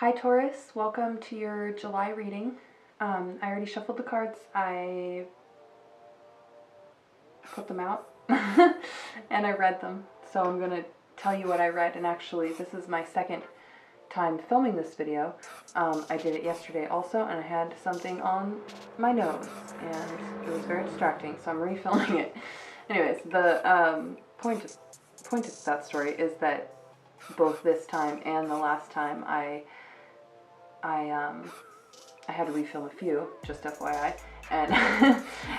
Hi Taurus, welcome to your July reading. I already shuffled the cards, I put them out, and I read them. So I'm going to tell you what I read, and actually this is my second time filming this video. I did it yesterday also, and I had something on my nose, and it was very distracting, so I'm refilming it. Anyways, the point of that story is that both this time and the last time I had to refilm a few, just FYI, and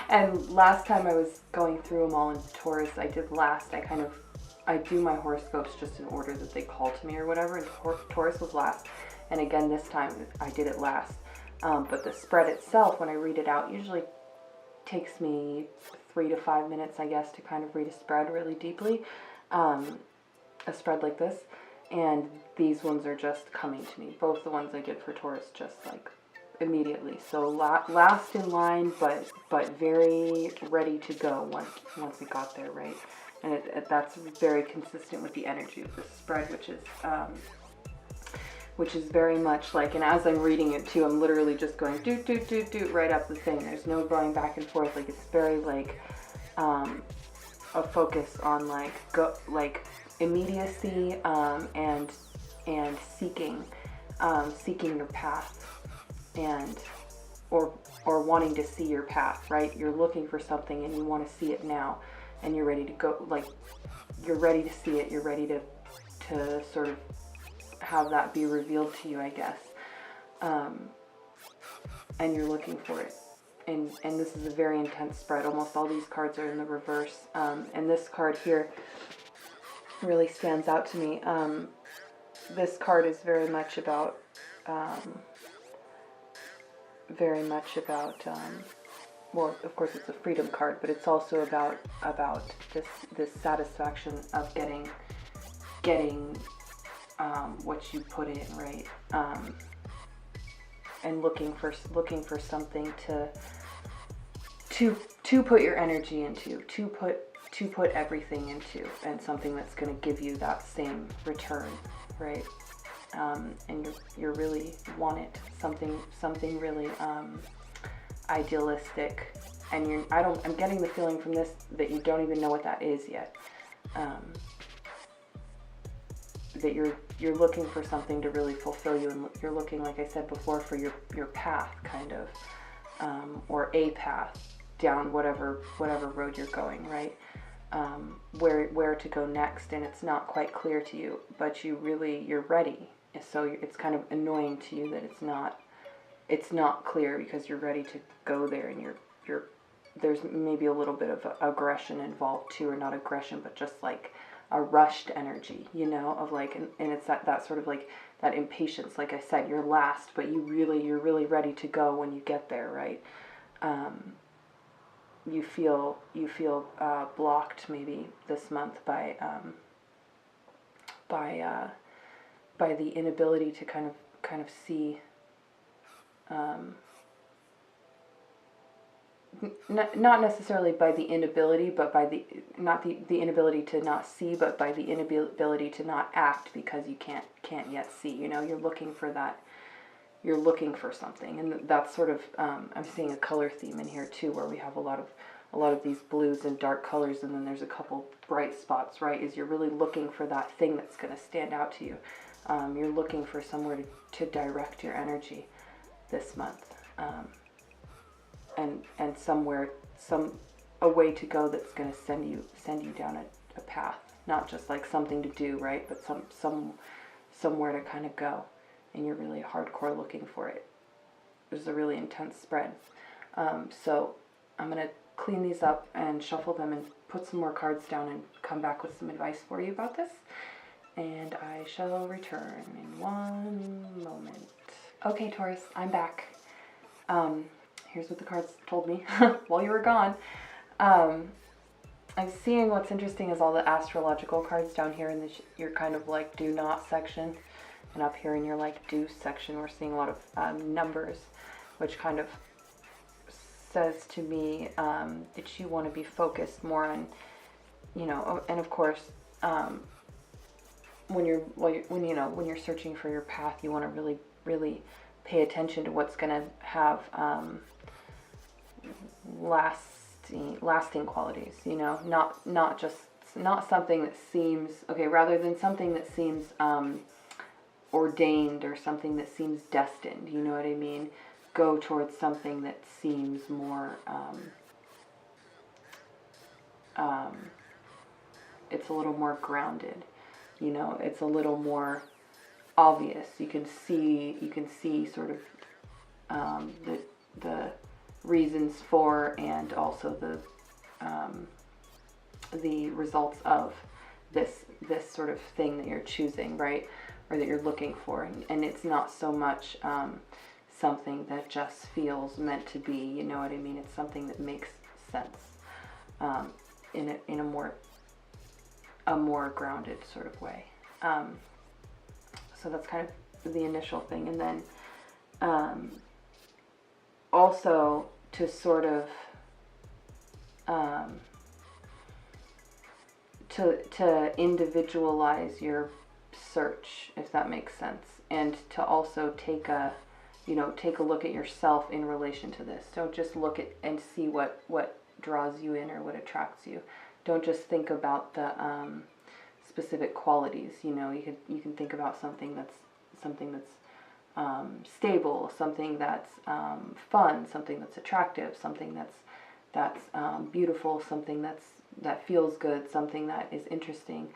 and last time I was going through them all in Taurus. I do my horoscopes just in order that they call to me or whatever, and Taurus was last, and again this time I did it last. But the spread itself, when I read it out, usually takes me 3 to 5 minutes, I guess, to kind of read a spread really deeply, a spread like this. And these ones are just coming to me. Both the ones I did for Taurus, just like immediately. So last in line, but very ready to go once it got there, right? And that's very consistent with the energy of this spread, which is very much like, and as I'm reading it too, I'm literally just going do right up the thing. There's no going back and forth. Like, it's very like a focus on like immediacy, and seeking your path, and or wanting to see your path, right? You're looking for something and you want to see it now, and you're ready to go, like you're ready to see it, you're ready to sort of have that be revealed to you, I guess, and you're looking for it. And this is a very intense spread. Almost all these cards are in the reverse, and this card here really stands out to me. This card is very much about well, of course it's a freedom card, but it's also about this satisfaction of getting what you put in, right? And looking for something to put your energy into, to put everything into, and something that's going to give you that same return, right? And you really want it, something really idealistic, and I'm getting the feeling from this that you don't even know what that is yet. That you're looking for something to really fulfill you, and you're looking, like I said before, for your path, kind of, or a path down whatever road you're going, right? Where to go next, and it's not quite clear to you, but you're ready. So it's kind of annoying to you that it's not clear, because you're ready to go there, and there's maybe a little bit of aggression involved too, or not aggression, but just like a rushed energy, of like, and it's that sort of like that impatience. Like I said, you're last, but you're really ready to go when you get there, right? You feel blocked maybe this month by the inability to kind of see, not necessarily by the inability, but by the inability to not see, but by the inability to not act, because you can't yet see. You're looking for that. You're looking for something, and that's sort of, I'm seeing a color theme in here too, where we have a lot of these blues and dark colors, and then there's a couple bright spots, right? Is you're really looking for that thing that's going to stand out to you. You're looking for somewhere to direct your energy this month, and a way to go that's going to send you down a path, not just like something to do, right? But somewhere to kind of go. And you're really hardcore looking for it. There's a really intense spread. So I'm going to clean these up and shuffle them and put some more cards down and come back with some advice for you about this. And I shall return in one moment. Okay, Taurus, I'm back. Here's what the cards told me while you were gone. I'm seeing, what's interesting is all the astrological cards down here in your kind of like do not section. And up here in your like do section, we're seeing a lot of numbers, which kind of says to me that you want to be focused more on, and of course, when you're searching for your path, you want to really pay attention to what's going to have lasting qualities. Not something that seems okay, rather than something that seems ordained or something that seems destined. You know what I mean? Go towards something that seems more. It's a little more grounded. It's a little more obvious. You can see sort of the reasons for, and also the results of this sort of thing that you're choosing, right, or that you're looking for, and it's not so much something that just feels meant to be. You know what I mean? It's something that makes sense in a more grounded sort of way. So that's kind of the initial thing, and then also to sort of to individualize your search, if that makes sense, and to also take a look at yourself in relation to this. Don't just look at and see what draws you in or what attracts you. Don't just think about the specific qualities. You can think about something that's stable, something that's fun, something that's attractive, something that's beautiful, something that feels good, something that is interesting,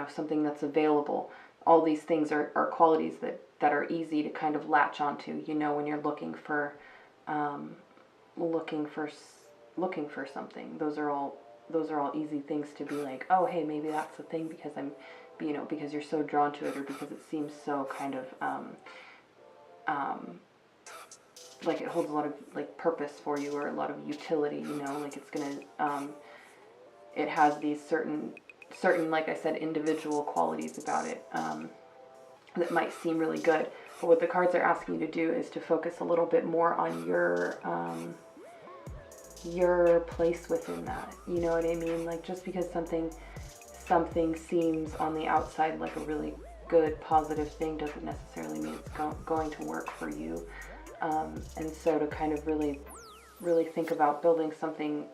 something that's available. All these things are qualities that are easy to kind of latch onto, when you're looking for something. Those are all easy things to be like, oh, hey, maybe that's the thing because because you're so drawn to it, or because it seems so kind of like it holds a lot of like purpose for you, or a lot of utility, like it's gonna it has these certain, like I said, individual qualities about it that might seem really good. But what the cards are asking you to do is to focus a little bit more on your place within that. You know what I mean? Like, just because something seems on the outside like a really good, positive thing doesn't necessarily mean it's going to work for you. And so to kind of really, really think about building something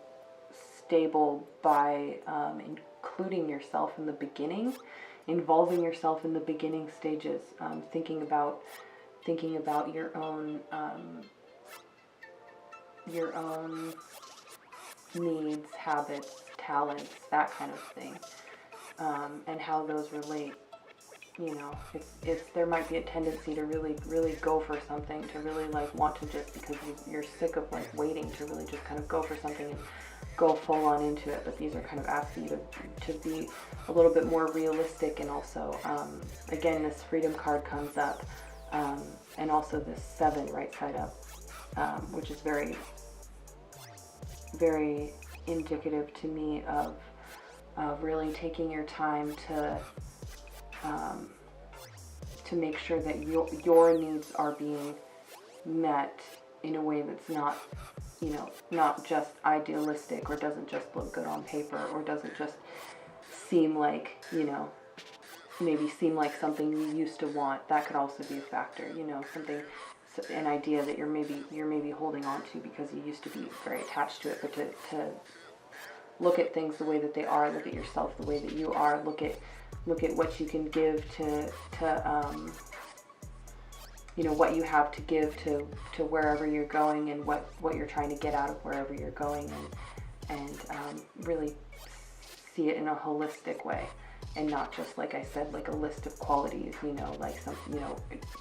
stable by including yourself in the beginning, involving yourself in the beginning stages, thinking about your own needs, habits, talents, that kind of thing, and how those relate. There might be a tendency to really, really go for something, to really like want to, just because you're sick of like waiting, to really just kind of go for something and go full on into it. But these are kind of asking you to be a little bit more realistic, and also, again, this freedom card comes up, and also this 7 right side up, which is very, very indicative to me of really taking your time to make sure that your needs are being met in a way that's not just idealistic, or doesn't just look good on paper, or doesn't just seem like, maybe seem like something you used to want. That could also be a factor, an idea that you're maybe holding on to because you used to be very attached to it. But to look at things the way that they are, look at yourself the way that you are, look at what you can give to what you have to give to wherever you're going, and what you're trying to get out of wherever you're going, and really see it in a holistic way, and not just, like I said, like a list of qualities, like some,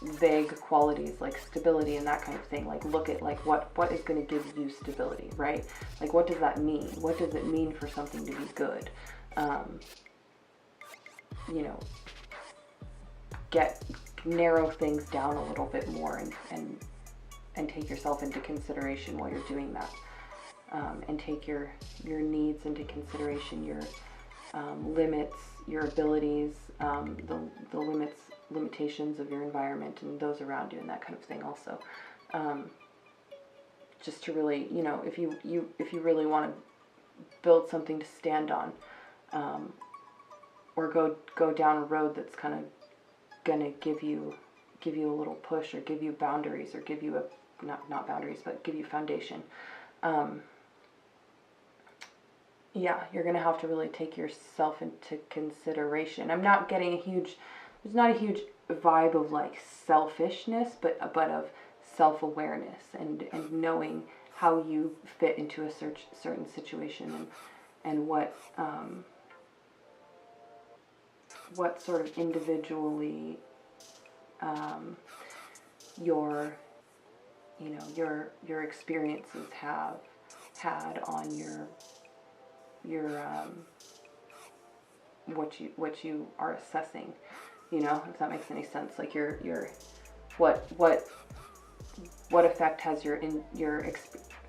vague qualities like stability and that kind of thing. Like, look at like what is going to give you stability, right? Like, what does that mean? What does it mean for something to be good? Narrow things down a little bit more, and take yourself into consideration while you're doing that, and take your needs into consideration, your limits, your abilities, the limitations of your environment and those around you, and that kind of thing also. Just to really, if you really want to build something to stand on, or go down a road that's kind of gonna give you a little push, or give you boundaries, or give you not boundaries, but give you foundation. Yeah, you're gonna have to really take yourself into consideration. I'm not getting there's not a huge vibe of like selfishness, but of self-awareness and knowing how you fit into a certain situation, and what sort of individually your experiences have had on your what you are assessing, if that makes any sense. Like what effect has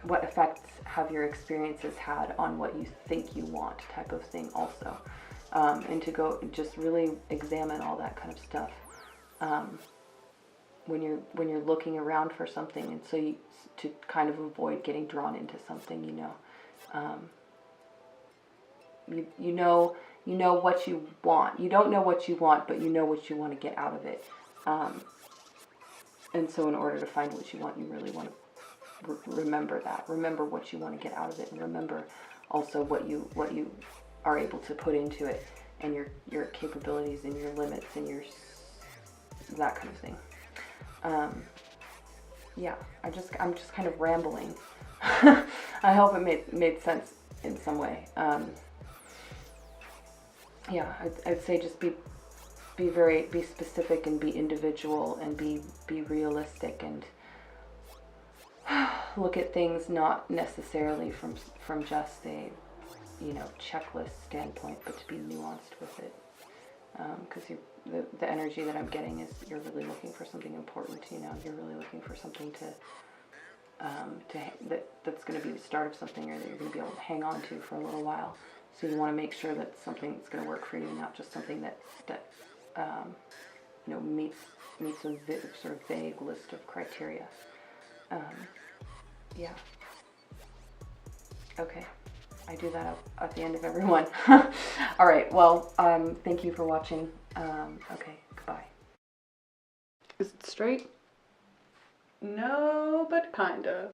what effects have your experiences had on what you think you want, type of thing also. And to go just really examine all that kind of stuff when you're looking around for something, and so to kind of avoid getting drawn into something, you know what you want. You don't know what you want, but you know what you want to get out of it. And so in order to find what you want, you really want to remember that. Remember what you want to get out of it, and remember also what you are able to put into it, and your capabilities and your limits and that kind of thing. Yeah, I'm just kind of rambling. I hope it made sense in some way. Yeah, I'd say just be specific, and be individual, and be realistic, and look at things not necessarily from just a checklist standpoint, but to be nuanced with it, because the energy that I'm getting is you're really looking for something important. You're really looking for something that's going to be the start of something, or that you're going to be able to hang on to for a little while. So you want to make sure that something that's going to work for you, not just something that meets a sort of vague list of criteria. Yeah. Okay. I do that at the end of every one. All right. Well, thank you for watching. Okay. Goodbye. Is it straight? No, but kinda.